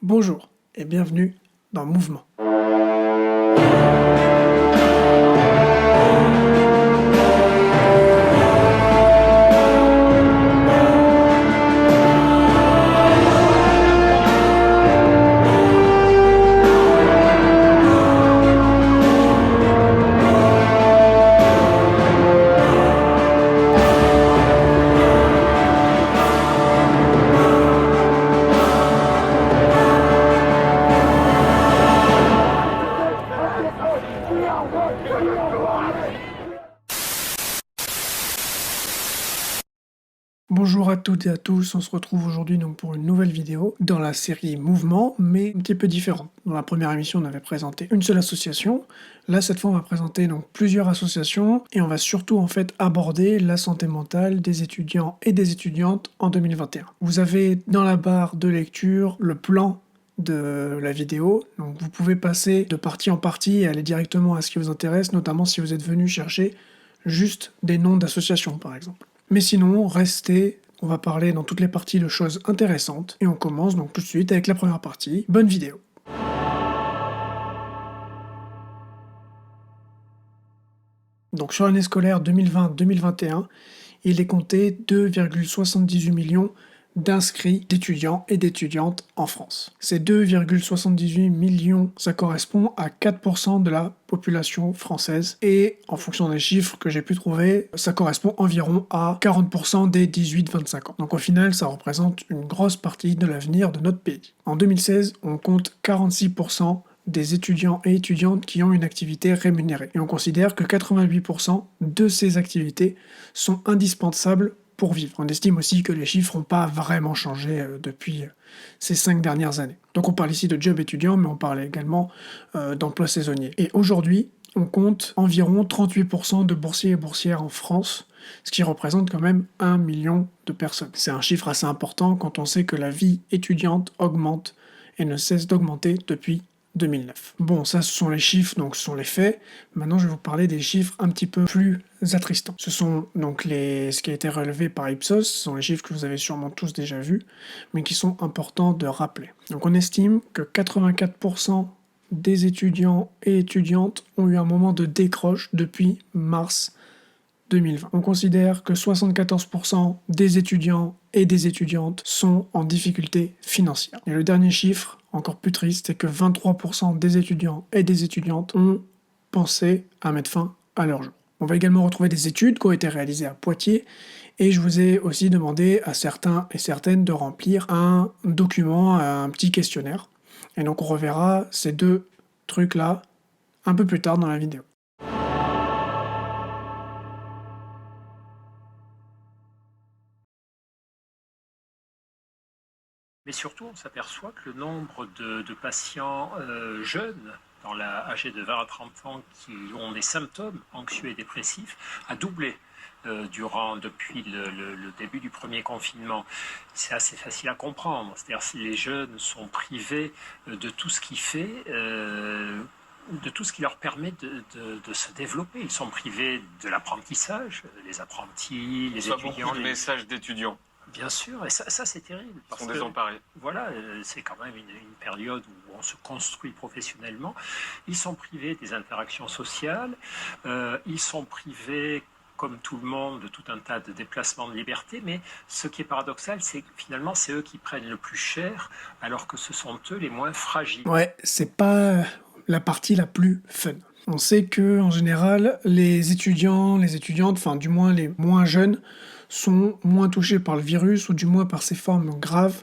Bonjour et bienvenue dans Mouvement. Bonjour à toutes et à tous, on se retrouve aujourd'hui donc pour une nouvelle vidéo dans la série Mouvement, mais un petit peu différente. Dans la première émission, on avait présenté une seule association. Là, cette fois, on va présenter donc plusieurs associations et on va surtout en fait aborder la santé mentale des étudiants et des étudiantes en 2021. Vous avez dans la barre de lecture le plan de la vidéo, donc vous pouvez passer de partie en partie et aller directement à ce qui vous intéresse, notamment si vous êtes venu chercher juste des noms d'associations par exemple. Mais sinon, restez, on va parler dans toutes les parties de choses intéressantes. Et on commence donc tout de suite avec la première partie. Bonne vidéo. Donc sur l'année scolaire 2020-2021, il est compté 2,78 millions d'inscrits d'étudiants et d'étudiantes en France. Ces 2,78 millions, ça correspond à 4% de la population française et en fonction des chiffres que j'ai pu trouver, ça correspond environ à 40% des 18-25 ans. Donc au final, ça représente une grosse partie de l'avenir de notre pays. En 2016, on compte 46% des étudiants et étudiantes qui ont une activité rémunérée. Et on considère que 88% de ces activités sont indispensables pour vivre. On estime aussi que les chiffres n'ont pas vraiment changé depuis ces 5 dernières années. Donc on parle ici de job étudiant, mais on parle également d'emploi saisonnier. Et aujourd'hui, on compte environ 38% de boursiers et boursières en France, ce qui représente quand même 1 million de personnes. C'est un chiffre assez important quand on sait que la vie étudiante augmente et ne cesse d'augmenter depuis 2009. Bon, ça ce sont les chiffres, donc ce sont les faits. Maintenant, je vais vous parler des chiffres un petit peu plus attristants. Ce sont donc ce qui a été relevé par Ipsos, ce sont les chiffres que vous avez sûrement tous déjà vus, mais qui sont importants de rappeler. Donc on estime que 84% des étudiants et étudiantes ont eu un moment de décroche depuis mars 2020. On considère que 74% des étudiants et des étudiantes sont en difficulté financière. Et le dernier chiffre, encore plus triste, c'est que 23% des étudiants et des étudiantes ont pensé à mettre fin à leur jour. On va également retrouver des études qui ont été réalisées à Poitiers et je vous ai aussi demandé à certains et certaines de remplir un document, un petit questionnaire. Et donc on reverra ces deux trucs-là un peu plus tard dans la vidéo. Mais surtout, on s'aperçoit que le nombre de patients jeunes, âgés de 20 à 30 ans, qui ont des symptômes anxieux et dépressifs, a doublé depuis le début du premier confinement. C'est assez facile à comprendre. C'est-à-dire si les jeunes sont privés de tout ce qui fait... de tout ce qui leur permet de se développer. Ils sont privés de l'apprentissage, les apprentis, les étudiants. Beaucoup de messages d'étudiants. Bien sûr, et ça c'est terrible. Ils sont désemparés. Voilà, c'est quand même une période où on se construit professionnellement. Ils sont privés des interactions sociales, ils sont privés, comme tout le monde, de tout un tas de déplacements de liberté, mais ce qui est paradoxal, c'est que finalement, c'est eux qui prennent le plus cher, alors que ce sont eux les moins fragiles. Ouais, c'est pas la partie la plus fun. On sait que en général, les étudiants, les étudiantes, enfin du moins les moins jeunes, sont moins touchés par le virus ou du moins par ses formes graves.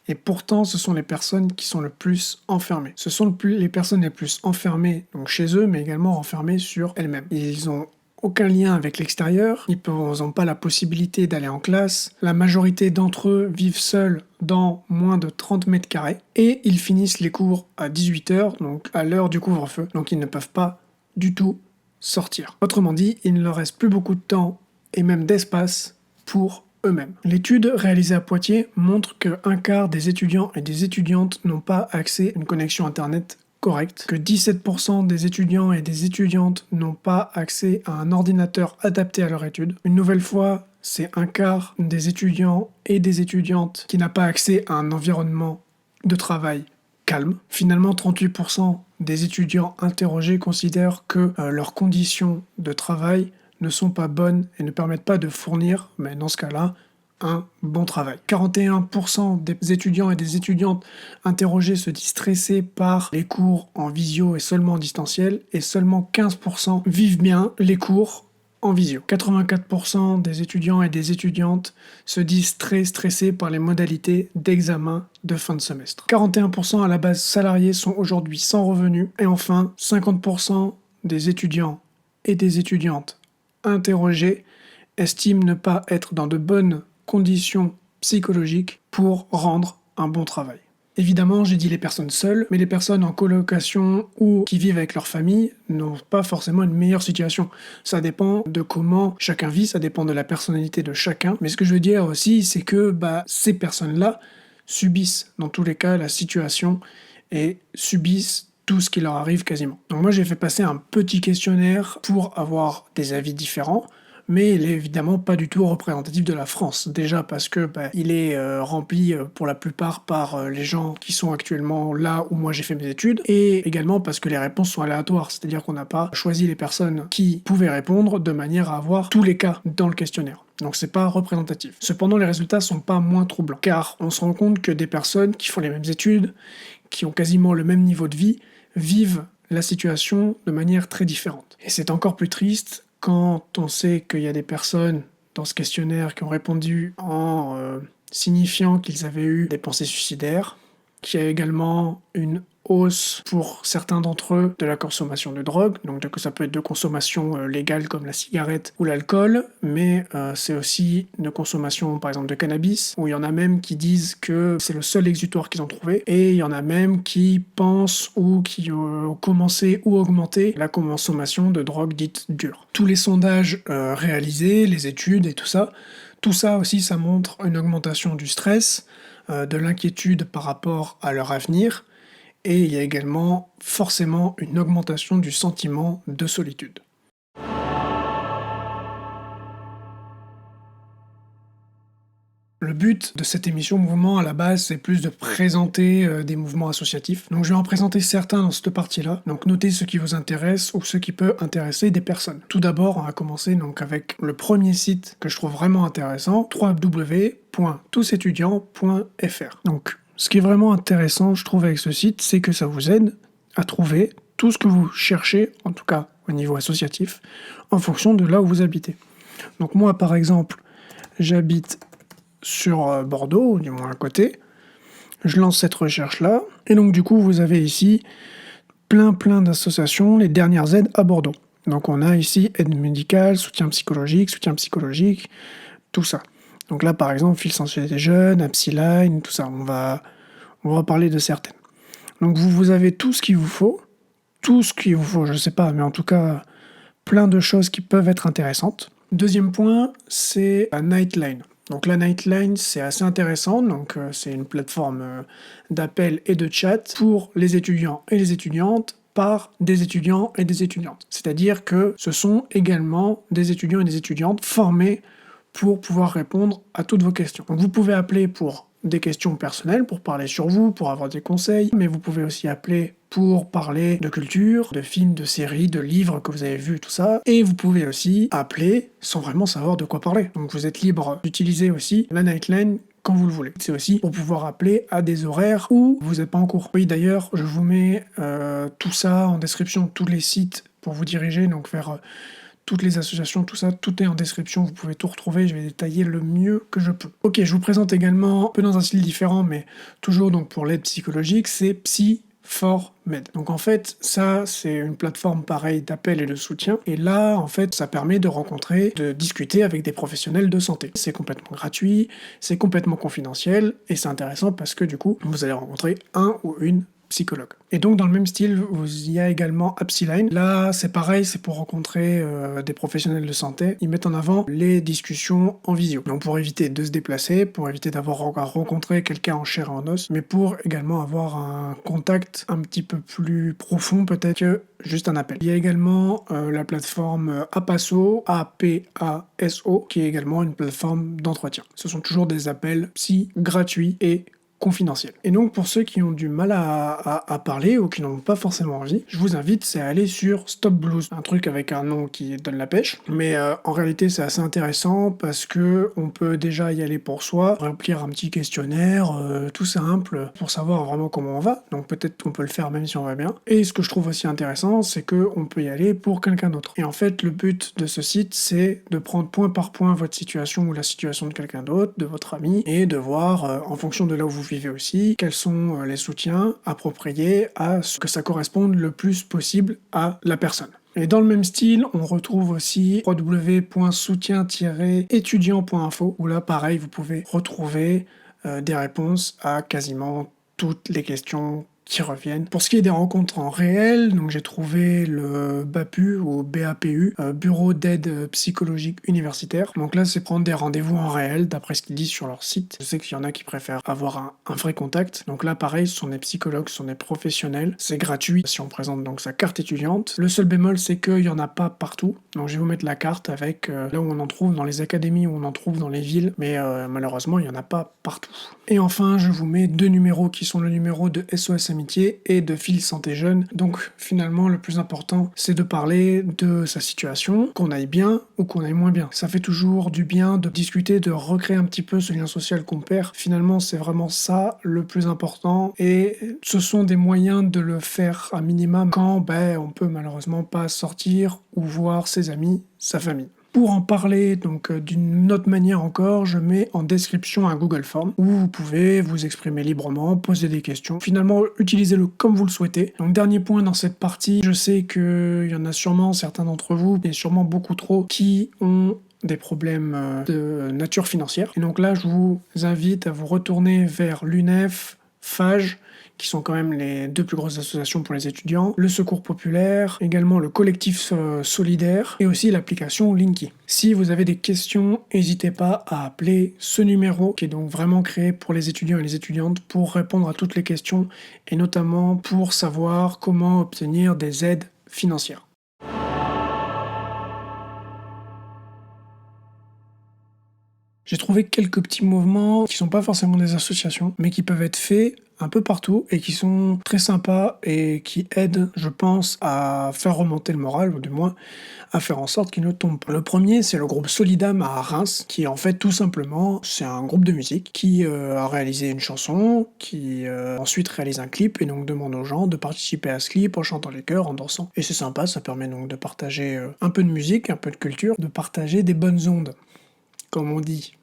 Et pourtant, ce sont les personnes qui sont le plus enfermées. Ce sont les personnes les plus enfermées donc chez eux, mais également enfermées sur elles-mêmes. Ils ont aucun lien avec l'extérieur, ils n'ont pas la possibilité d'aller en classe, la majorité d'entre eux vivent seuls dans moins de 30 mètres carrés, et ils finissent les cours à 18h, donc à l'heure du couvre-feu, donc ils ne peuvent pas du tout sortir. Autrement dit, il ne leur reste plus beaucoup de temps, et même d'espace, pour eux-mêmes. L'étude réalisée à Poitiers montre que un quart des étudiants et des étudiantes n'ont pas accès à une connexion internet correcte, que 17% des étudiants et des étudiantes n'ont pas accès à un ordinateur adapté à leur étude. Une nouvelle fois, c'est un quart des étudiants et des étudiantes qui n'a pas accès à un environnement de travail calme. Finalement, 38% des étudiants interrogés considèrent que leurs conditions de travail ne sont pas bonnes et ne permettent pas de fournir, mais dans ce cas-là, un bon travail. 41% des étudiants et des étudiantes interrogés se disent stressés par les cours en visio et seulement en distanciel, et seulement 15% vivent bien les cours en visio. 84% des étudiants et des étudiantes se disent très stressés par les modalités d'examen de fin de semestre. 41% à la base salariés sont aujourd'hui sans revenus. Et enfin, 50% des étudiants et des étudiantes interrogés estiment ne pas être dans de bonnes conditions psychologiques pour rendre un bon travail. Évidemment, j'ai dit les personnes seules, mais les personnes en colocation ou qui vivent avec leur famille n'ont pas forcément une meilleure situation. Ça dépend de comment chacun vit, ça dépend de la personnalité de chacun. Mais ce que je veux dire aussi, c'est que ces personnes-là subissent dans tous les cas la situation et subissent tout ce qui leur arrive quasiment. Donc moi, j'ai fait passer un petit questionnaire pour avoir des avis différents, mais il est évidemment pas du tout représentatif de la France. Déjà parce que il est rempli pour la plupart par les gens qui sont actuellement là où moi j'ai fait mes études, et également parce que les réponses sont aléatoires, c'est-à-dire qu'on n'a pas choisi les personnes qui pouvaient répondre de manière à avoir tous les cas dans le questionnaire. Donc c'est pas représentatif. Cependant, les résultats sont pas moins troublants, car on se rend compte que des personnes qui font les mêmes études, qui ont quasiment le même niveau de vie, vivent la situation de manière très différente. Et c'est encore plus triste quand on sait qu'il y a des personnes dans ce questionnaire qui ont répondu en signifiant qu'ils avaient eu des pensées suicidaires, qu'il y a également une hausse pour certains d'entre eux de la consommation de drogue, donc ça peut être de consommation légale comme la cigarette ou l'alcool, mais c'est aussi de consommation par exemple de cannabis, où il y en a même qui disent que c'est le seul exutoire qu'ils ont trouvé, et il y en a même qui pensent ou qui ont commencé ou augmenté la consommation de drogue dite dure. Tous les sondages réalisés, les études et tout ça aussi ça montre une augmentation du stress, de l'inquiétude par rapport à leur avenir, et il y a également forcément une augmentation du sentiment de solitude. Le but de cette émission Mouvement, à la base, c'est plus de présenter des mouvements associatifs. Donc je vais en présenter certains dans cette partie-là. Donc notez ce qui vous intéresse ou ce qui peut intéresser des personnes. Tout d'abord, on va commencer donc avec le premier site que je trouve vraiment intéressant, www.tousétudiants.fr. Donc ce qui est vraiment intéressant, je trouve, avec ce site, c'est que ça vous aide à trouver tout ce que vous cherchez, en tout cas au niveau associatif, en fonction de là où vous habitez. Donc moi, par exemple, j'habite sur Bordeaux, ou du moins à côté. Je lance cette recherche-là, et donc du coup, vous avez ici plein d'associations, les dernières aides à Bordeaux. Donc on a ici aide médicale, soutien psychologique, tout ça. Donc là, par exemple, Fil Sensibilité des jeunes, Upsiline, tout ça. On va parler de certaines. Donc vous avez tout ce qu'il vous faut, je sais pas, mais en tout cas, plein de choses qui peuvent être intéressantes. Deuxième point, c'est la Nightline. Donc la Nightline, c'est assez intéressant, donc c'est une plateforme d'appel et de chat pour les étudiants et les étudiantes par des étudiants et des étudiantes. C'est-à-dire que ce sont également des étudiants et des étudiantes formés pour pouvoir répondre à toutes vos questions. Donc vous pouvez appeler pour des questions personnelles, pour parler sur vous, pour avoir des conseils, mais vous pouvez aussi appeler pour parler de culture, de films, de séries, de livres que vous avez vus, tout ça. Et vous pouvez aussi appeler sans vraiment savoir de quoi parler. Donc vous êtes libre d'utiliser aussi la Nightline quand vous le voulez. C'est aussi pour pouvoir appeler à des horaires où vous n'êtes pas en cours. Oui, d'ailleurs, je vous mets tout ça en description, tous les sites pour vous diriger, donc vers toutes les associations, tout ça, tout est en description, vous pouvez tout retrouver, je vais détailler le mieux que je peux. Ok, je vous présente également, un peu dans un style différent, mais toujours donc pour l'aide psychologique, c'est Psy4Med. Donc en fait, ça, c'est une plateforme pareille d'appel et de soutien, et là, en fait, ça permet de rencontrer, de discuter avec des professionnels de santé. C'est complètement gratuit, c'est complètement confidentiel, et c'est intéressant parce que du coup, vous allez rencontrer un ou une psychologue. Et donc dans le même style, il y a également Upsiline. Là, c'est pareil, c'est pour rencontrer des professionnels de santé. Ils mettent en avant les discussions en visio. Donc pour éviter de se déplacer, pour éviter d'avoir à rencontrer quelqu'un en chair et en os, mais pour également avoir un contact un petit peu plus profond peut-être que juste un appel. Il y a également la plateforme Apaso, APASO, qui est également une plateforme d'entretien. Ce sont toujours des appels psy gratuits et confidentiel. Et donc pour ceux qui ont du mal à parler ou qui n'en ont pas forcément envie, je vous invite c'est à aller sur Stop Blues, un truc avec un nom qui donne la pêche, mais en réalité c'est assez intéressant parce que on peut déjà y aller pour soi, remplir un petit questionnaire tout simple pour savoir vraiment comment on va, donc peut-être qu'on peut le faire même si on va bien. Et ce que je trouve aussi intéressant, c'est que on peut y aller pour quelqu'un d'autre. Et en fait le but de ce site, c'est de prendre point par point votre situation ou la situation de quelqu'un d'autre, de votre ami, et de voir en fonction de là où vous vivez aussi, quels sont les soutiens appropriés à ce que ça corresponde le plus possible à la personne. Et dans le même style, on retrouve aussi www.soutien-étudiant.info, où là, pareil, vous pouvez retrouver des réponses à quasiment toutes les questions qui reviennent. Pour ce qui est des rencontres en réel, donc j'ai trouvé le BAPU ou BAPU, Bureau d'aide psychologique universitaire. Donc là, c'est prendre des rendez-vous en réel, d'après ce qu'ils disent sur leur site. Je sais qu'il y en a qui préfèrent avoir un vrai contact. Donc là, pareil, ce sont des psychologues, ce sont des professionnels. C'est gratuit si on présente donc sa carte étudiante. Le seul bémol, c'est qu'il n'y en a pas partout. Donc je vais vous mettre la carte avec là où on en trouve dans les académies, où on en trouve dans les villes, mais malheureusement, il n'y en a pas partout. Et enfin, je vous mets 2 numéros qui sont le numéro de SOS Amitié et de Fil Santé Jeune. Donc finalement, le plus important, c'est de parler de sa situation, qu'on aille bien ou qu'on aille moins bien. Ça fait toujours du bien de discuter, de recréer un petit peu ce lien social qu'on perd. Finalement, c'est vraiment ça le plus important et ce sont des moyens de le faire à minimum quand on peut malheureusement pas sortir ou voir ses amis, sa famille. Pour en parler donc d'une autre manière encore, je mets en description un Google Form où vous pouvez vous exprimer librement, poser des questions, finalement utilisez-le comme vous le souhaitez. Donc dernier point dans cette partie, je sais qu'il y en a sûrement certains d'entre vous, et sûrement beaucoup trop, qui ont des problèmes de nature financière. Et donc là, je vous invite à vous retourner vers l'UNEF, FAGE, qui sont quand même les 2 plus grosses associations pour les étudiants, le Secours Populaire, également le collectif solidaire et aussi l'application Linky. Si vous avez des questions, n'hésitez pas à appeler ce numéro qui est donc vraiment créé pour les étudiants et les étudiantes pour répondre à toutes les questions et notamment pour savoir comment obtenir des aides financières. J'ai trouvé quelques petits mouvements qui sont pas forcément des associations, mais qui peuvent être faits un peu partout et qui sont très sympas et qui aident, je pense, à faire remonter le moral, ou du moins à faire en sorte qu'il ne tombe pas. Le premier, c'est le groupe Solidam à Reims, qui en fait tout simplement, c'est un groupe de musique qui a réalisé une chanson, qui ensuite réalise un clip et donc demande aux gens de participer à ce clip en chantant les chœurs, en dansant. Et c'est sympa, ça permet donc de partager un peu de musique, un peu de culture, de partager des bonnes ondes, comme on dit.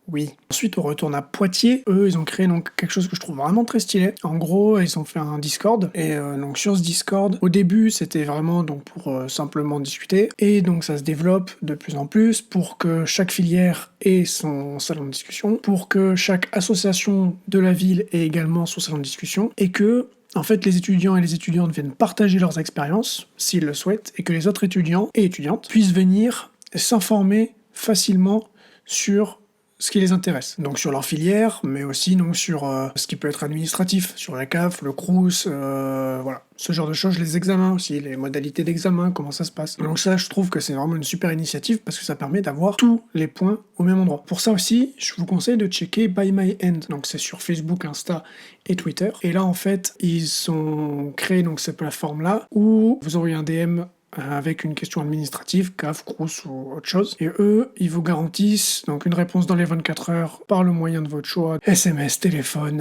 Oui. Ensuite, on retourne à Poitiers. Eux, ils ont créé donc quelque chose que je trouve vraiment très stylé. En gros, ils ont fait un Discord. Et donc sur ce Discord, au début, c'était vraiment donc pour simplement discuter. Et donc ça se développe de plus en plus pour que chaque filière ait son salon de discussion, pour que chaque association de la ville ait également son salon de discussion, et que en fait, les étudiants et les étudiantes viennent partager leurs expériences, s'ils le souhaitent, et que les autres étudiants et étudiantes puissent venir s'informer facilement sur ce qui les intéresse. Donc sur leur filière, mais aussi donc sur ce qui peut être administratif, sur la CAF, le Crous, voilà. Ce genre de choses, les examens aussi, les modalités d'examen, comment ça se passe. Donc ça, je trouve que c'est vraiment une super initiative parce que ça permet d'avoir tous les points au même endroit. Pour ça aussi, je vous conseille de checker By My End. Donc c'est sur Facebook, Insta et Twitter. Et là, en fait, ils ont créé donc cette plateforme-là où vous aurez un DM avec une question administrative, CAF, Crous ou autre chose. Et eux, ils vous garantissent donc une réponse dans les 24 heures par le moyen de votre choix. SMS, téléphone,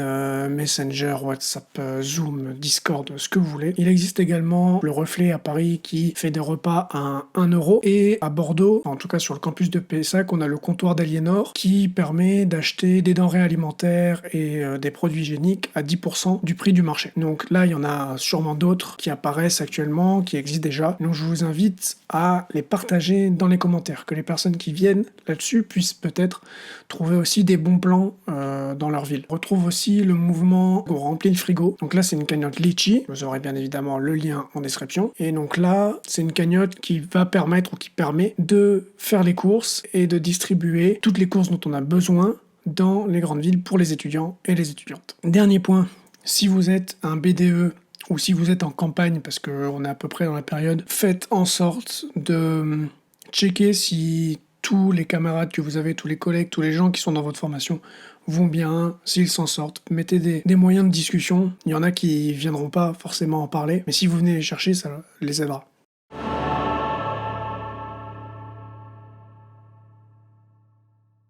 Messenger, WhatsApp, Zoom, Discord, ce que vous voulez. Il existe également le Reflet à Paris qui fait des repas à 1 euro. Et à Bordeaux, en tout cas sur le campus de Pessac, on a le comptoir d'Aliénor qui permet d'acheter des denrées alimentaires et des produits hygiéniques à 10% du prix du marché. Donc là, il y en a sûrement d'autres qui apparaissent actuellement, qui existent déjà. Donc je vous invite à les partager dans les commentaires, que les personnes qui viennent là-dessus puissent peut-être trouver aussi des bons plans dans leur ville. On retrouve aussi le mouvement On remplit le frigo. Donc là, c'est une cagnotte Litchi. Vous aurez bien évidemment le lien en description. Et donc là, c'est une cagnotte qui va permettre ou qui permet de faire les courses et de distribuer toutes les courses dont on a besoin dans les grandes villes pour les étudiants et les étudiantes. Dernier point, si vous êtes un BDE ou si vous êtes en campagne, parce qu'on est à peu près dans la période, faites en sorte de checker si tous les camarades que vous avez, tous les collègues, tous les gens qui sont dans votre formation vont bien, s'ils s'en sortent. Mettez des moyens de discussion. Il y en a qui viendront pas forcément en parler, mais si vous venez les chercher, ça les aidera.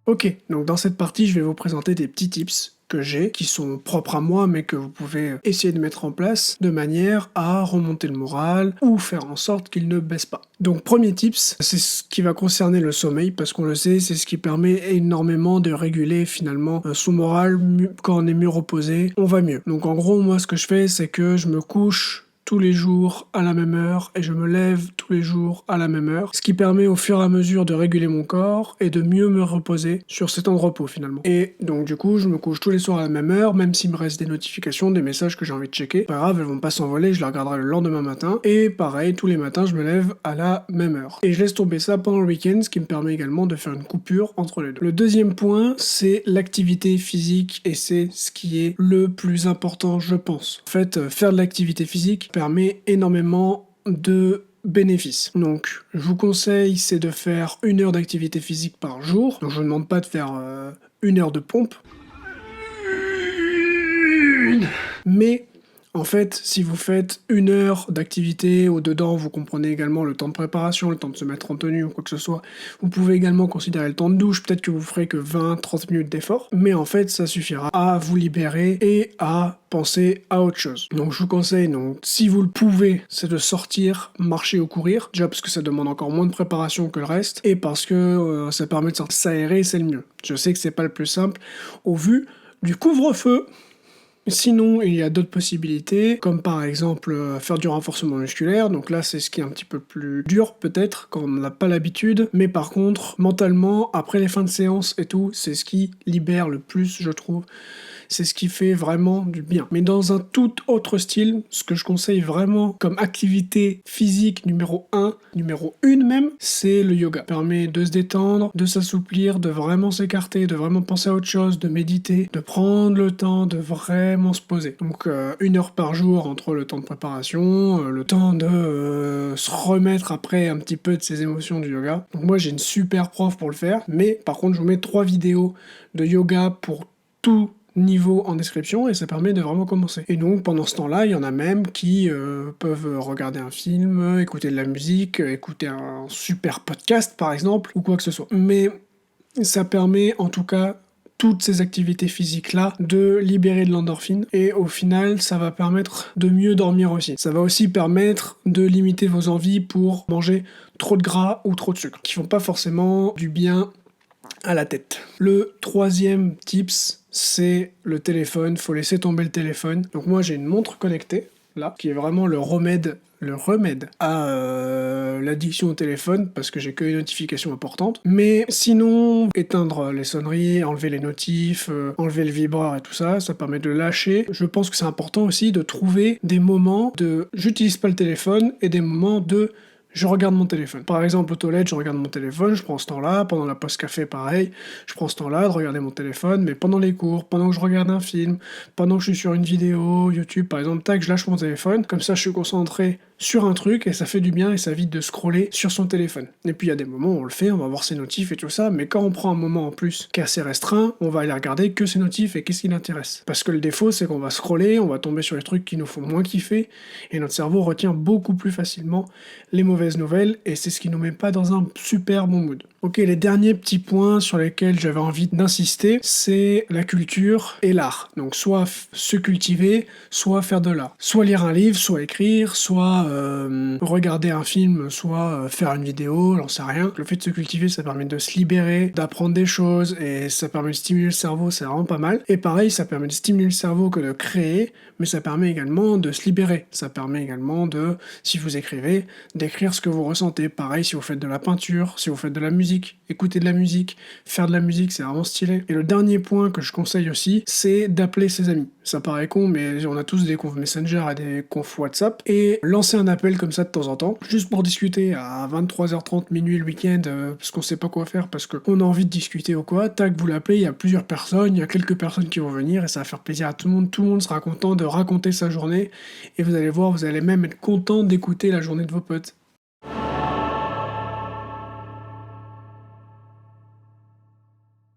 Ok, donc dans cette partie, je vais vous présenter des petits tips que j'ai, qui sont propres à moi, mais que vous pouvez essayer de mettre en place de manière à remonter le moral ou faire en sorte qu'il ne baisse pas. Donc premier tips, c'est ce qui va concerner le sommeil, parce qu'on le sait, c'est ce qui permet énormément de réguler finalement son moral. Quand on est mieux reposé, on va mieux. Donc en gros, moi ce que je fais, c'est que je me couche tous les jours à la même heure et je me lève tous les jours à la même heure, ce qui permet au fur et à mesure de réguler mon corps et de mieux me reposer sur ces temps de repos finalement. Et donc du coup, je me couche tous les soirs à la même heure, même s'il me reste des notifications, des messages que j'ai envie de checker. Pas grave, elles vont pas s'envoler, je les regarderai le lendemain matin. Et pareil, tous les matins, je me lève à la même heure. Et je laisse tomber ça pendant le week-end, ce qui me permet également de faire une coupure entre les deux. Le deuxième point, c'est l'activité physique et c'est ce qui est le plus important, je pense. En fait, faire de l'activité physique permet énormément de bénéfices. Donc, je vous conseille, c'est de faire 1 heure d'activité physique par jour. Donc, je vous demande pas de faire 1 heure de pompe. Mais en fait, si vous faites 1 heure d'activité où dedans vous comprenez également le temps de préparation, le temps de se mettre en tenue ou quoi que ce soit, vous pouvez également considérer le temps de douche, peut-être que vous ferez que 20-30 minutes d'effort, mais en fait ça suffira à vous libérer et à penser à autre chose. Donc je vous conseille, si vous le pouvez, c'est de sortir, marcher ou courir, déjà parce que ça demande encore moins de préparation que le reste, et parce que ça permet de s'aérer, c'est le mieux. Je sais que c'est pas le plus simple au vu du couvre-feu. Sinon, il y a d'autres possibilités, comme par exemple faire du renforcement musculaire, donc là c'est ce qui est un petit peu plus dur peut-être, quand on n'a pas l'habitude, mais par contre, mentalement, après les fins de séance et tout, c'est ce qui libère le plus, je trouve. C'est ce qui fait vraiment du bien. Mais dans un tout autre style, ce que je conseille vraiment comme activité physique numéro 1 même, c'est le yoga. Ça permet de se détendre, de s'assouplir, de vraiment s'écarter, de vraiment penser à autre chose, de méditer, de prendre le temps de vraiment se poser. Donc 1 heure par jour entre le temps de préparation, le temps de se remettre après un petit peu de ses émotions du yoga. Donc moi j'ai une super prof pour le faire, mais par contre je vous mets 3 vidéos de yoga pour tout niveau en description et ça permet de vraiment commencer. Et donc pendant ce temps-là, il y en a même qui peuvent regarder un film, écouter de la musique, écouter un super podcast par exemple, ou quoi que ce soit. Mais ça permet en tout cas toutes ces activités physiques-là de libérer de l'endorphine et au final ça va permettre de mieux dormir aussi. Ça va aussi permettre de limiter vos envies pour manger trop de gras ou trop de sucre, qui font pas forcément du bien à la tête. Le troisième tips, c'est le téléphone. Faut laisser tomber le téléphone. Donc moi j'ai une montre connectée, là, qui est vraiment le remède à l'addiction au téléphone, parce que j'ai que les notifications importantes. Mais sinon, éteindre les sonneries, enlever les notifs, enlever le vibreur et tout ça, ça permet de lâcher. Je pense que c'est important aussi de trouver des moments de j'utilise pas le téléphone et des moments de je regarde mon téléphone. Par exemple, aux toilettes, je regarde mon téléphone, je prends ce temps-là, pendant la pause café, pareil, je prends ce temps-là de regarder mon téléphone, mais pendant les cours, pendant que je regarde un film, pendant que je suis sur une vidéo, YouTube, par exemple, tac, je lâche mon téléphone, comme ça je suis concentré sur un truc, et ça fait du bien, et ça évite de scroller sur son téléphone. Et puis il y a des moments où on le fait, on va voir ses notifs et tout ça, mais quand on prend un moment en plus qui est assez restreint, on va aller regarder que ses notifs et qu'est-ce qui l'intéresse. Parce que le défaut, c'est qu'on va scroller, on va tomber sur les trucs qui nous font moins kiffer, et notre cerveau retient beaucoup plus facilement les mauvaises nouvelles, et c'est ce qui nous met pas dans un super bon mood. Ok, les derniers petits points sur lesquels j'avais envie d'insister, c'est la culture et l'art. Donc soit se cultiver, soit faire de l'art. Soit lire un livre, soit écrire, soit regarder un film, soit faire une vidéo, j'en sais rien. Le fait de se cultiver, ça permet de se libérer, d'apprendre des choses, et ça permet de stimuler le cerveau, c'est vraiment pas mal. Et pareil, ça permet de stimuler le cerveau que de créer, mais ça permet également de se libérer. Ça permet également de, si vous écrivez, d'écrire ce que vous ressentez. Pareil, si vous faites de la peinture, si vous faites de la musique, écouter de la musique, faire de la musique, c'est vraiment stylé. Et le dernier point que je conseille aussi, c'est d'appeler ses amis. Ça paraît con, mais on a tous des confs Messenger et des confs WhatsApp, et lancer un appel comme ça de temps en temps, juste pour discuter à 23h30, minuit le week-end, parce qu'on sait pas quoi faire, parce qu'on a envie de discuter ou quoi, tac, vous l'appelez, il y a plusieurs personnes, il y a quelques personnes qui vont venir, et ça va faire plaisir à tout le monde sera content de raconter sa journée, et vous allez voir, vous allez même être content d'écouter la journée de vos potes.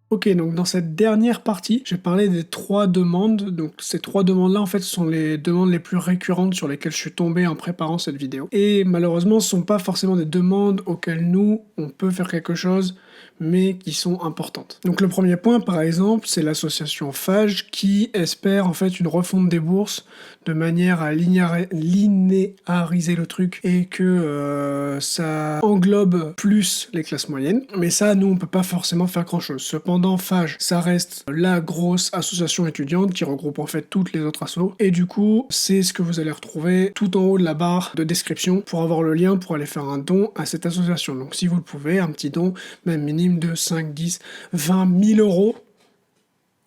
Ok, donc dans cette dernière partie, j'ai parlé des 3 demandes. Donc ces 3 demandes-là, en fait, sont les demandes les plus récurrentes sur lesquelles je suis tombé en préparant cette vidéo. Et malheureusement, ce ne sont pas forcément des demandes auxquelles nous, on peut faire quelque chose, mais qui sont importantes. Donc le premier point, par exemple, c'est l'association FAGE qui espère en fait une refonte des bourses de manière à linéariser le truc et que ça englobe plus les classes moyennes. Mais ça, nous, on peut pas forcément faire grand-chose. Cependant, FAGE, ça reste la grosse association étudiante qui regroupe en fait toutes les autres assos. Et du coup, c'est ce que vous allez retrouver tout en haut de la barre de description pour avoir le lien pour aller faire un don à cette association. Donc si vous le pouvez, un petit don, même minime de 5, 10, 20 000 euros,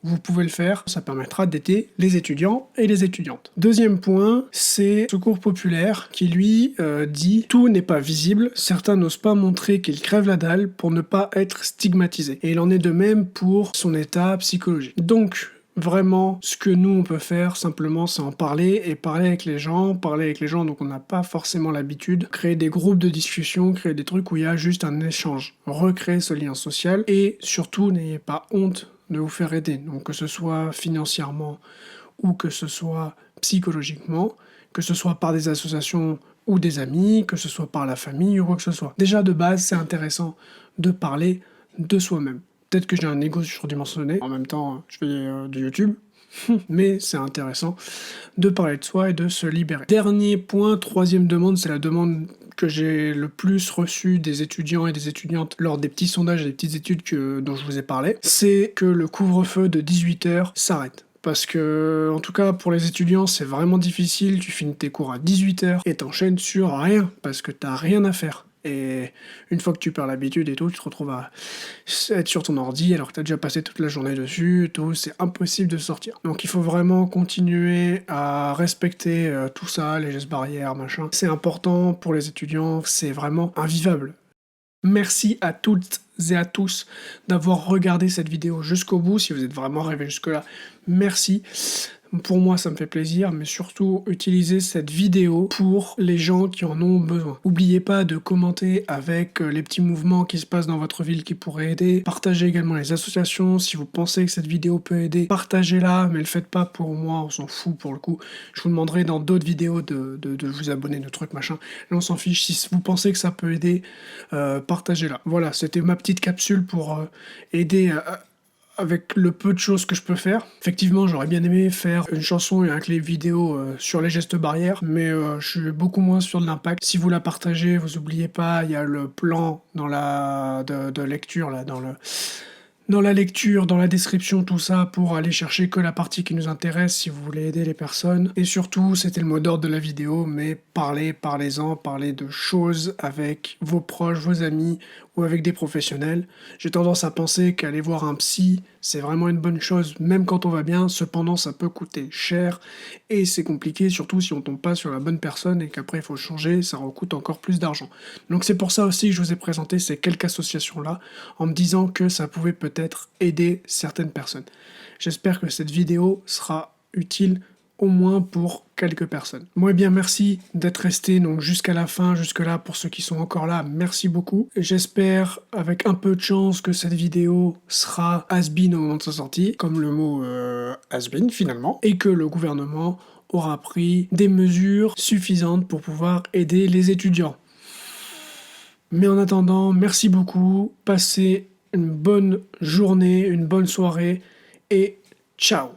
vous pouvez le faire, ça permettra d'aider les étudiants et les étudiantes. Deuxième point, c'est Secours Populaire qui lui dit « Tout n'est pas visible, certains n'osent pas montrer qu'ils crèvent la dalle pour ne pas être stigmatisés. » Et il en est de même pour son état psychologique. Donc, vraiment, ce que nous on peut faire simplement, c'est en parler et parler avec les gens donc on n'a pas forcément l'habitude, créer des groupes de discussion, créer des trucs où il y a juste un échange, recréer ce lien social et surtout n'ayez pas honte de vous faire aider, donc que ce soit financièrement ou que ce soit psychologiquement, que ce soit par des associations ou des amis, que ce soit par la famille ou quoi que ce soit. Déjà de base, c'est intéressant de parler de soi-même. Peut-être que j'ai un ego surdimensionné, en même temps je fais du YouTube, mais c'est intéressant de parler de soi et de se libérer. Dernier point, troisième demande, c'est la demande que j'ai le plus reçue des étudiants et des étudiantes lors des petits sondages et des petites études dont je vous ai parlé, c'est que le couvre-feu de 18h s'arrête. Parce que, en tout cas, pour les étudiants, c'est vraiment difficile, tu finis tes cours à 18h et t'enchaînes sur rien, parce que t'as rien à faire. Et une fois que tu perds l'habitude et tout, tu te retrouves à être sur ton ordi alors que tu as déjà passé toute la journée dessus, tout, c'est impossible de sortir. Donc il faut vraiment continuer à respecter tout ça, les gestes barrières, machin. C'est important pour les étudiants, c'est vraiment invivable. Merci à toutes et à tous d'avoir regardé cette vidéo jusqu'au bout. Si vous êtes vraiment arrivé jusque-là, merci. Pour moi, ça me fait plaisir, mais surtout, utilisez cette vidéo pour les gens qui en ont besoin. N'oubliez pas de commenter avec les petits mouvements qui se passent dans votre ville qui pourraient aider. Partagez également les associations. Si vous pensez que cette vidéo peut aider, partagez-la, mais le faites pas pour moi, on s'en fout pour le coup. Je vous demanderai dans d'autres vidéos de vous abonner, de trucs, machin. Là, on s'en fiche. Si vous pensez que ça peut aider, partagez-la. Voilà, c'était ma petite capsule pour aider avec le peu de choses que je peux faire. Effectivement, j'aurais bien aimé faire une chanson et un clip vidéo sur les gestes barrières, mais je suis beaucoup moins sûr de l'impact. Si vous la partagez, vous oubliez pas, il y a le plan dans de lecture, là, dans la lecture, dans la description, tout ça, pour aller chercher que la partie qui nous intéresse si vous voulez aider les personnes. Et surtout, c'était le mot d'ordre de la vidéo, mais parlez-en, parlez de choses avec vos proches, vos amis, ou avec des professionnels. J'ai tendance à penser qu'aller voir un psy, c'est vraiment une bonne chose, même quand on va bien. Cependant, ça peut coûter cher, et c'est compliqué, surtout si on tombe pas sur la bonne personne, et qu'après il faut changer, ça recoûte encore plus d'argent. Donc c'est pour ça aussi que je vous ai présenté ces quelques associations-là, en me disant que ça pouvait peut-être aider certaines personnes. J'espère que cette vidéo sera utile au moins pour quelques personnes. Moi, eh bien, merci d'être resté donc jusqu'à la fin, jusque-là, pour ceux qui sont encore là, merci beaucoup. J'espère, avec un peu de chance, que cette vidéo sera has-been au moment de sa sortie, comme le mot has-been, finalement, et que le gouvernement aura pris des mesures suffisantes pour pouvoir aider les étudiants. Mais en attendant, merci beaucoup, passez une bonne journée, une bonne soirée, et ciao.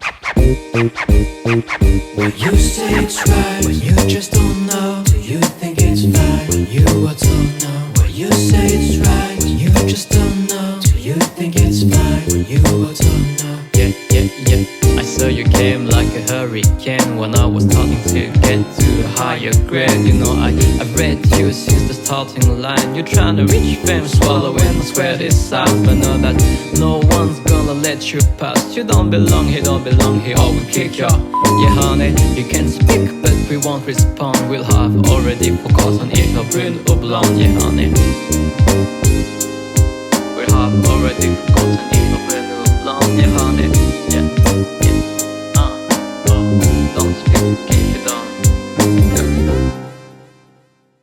When you say it's right, when you just don't know, do you think it's fine? When you are told no, when you say it's right, when you just don't know, do you think it's fine? When you are told no. Yeah. I saw you came like a hurricane when I was starting to get to a higher grade. You know I've read you since the starting line. You're trying to reach fame, swallowing, I swear this out. But know that no one's gonna let you pass. You don't belong here, I will kick you. Yeah honey, you can speak but we won't respond. We'll have already focused on each of brun och blond, yeah honey.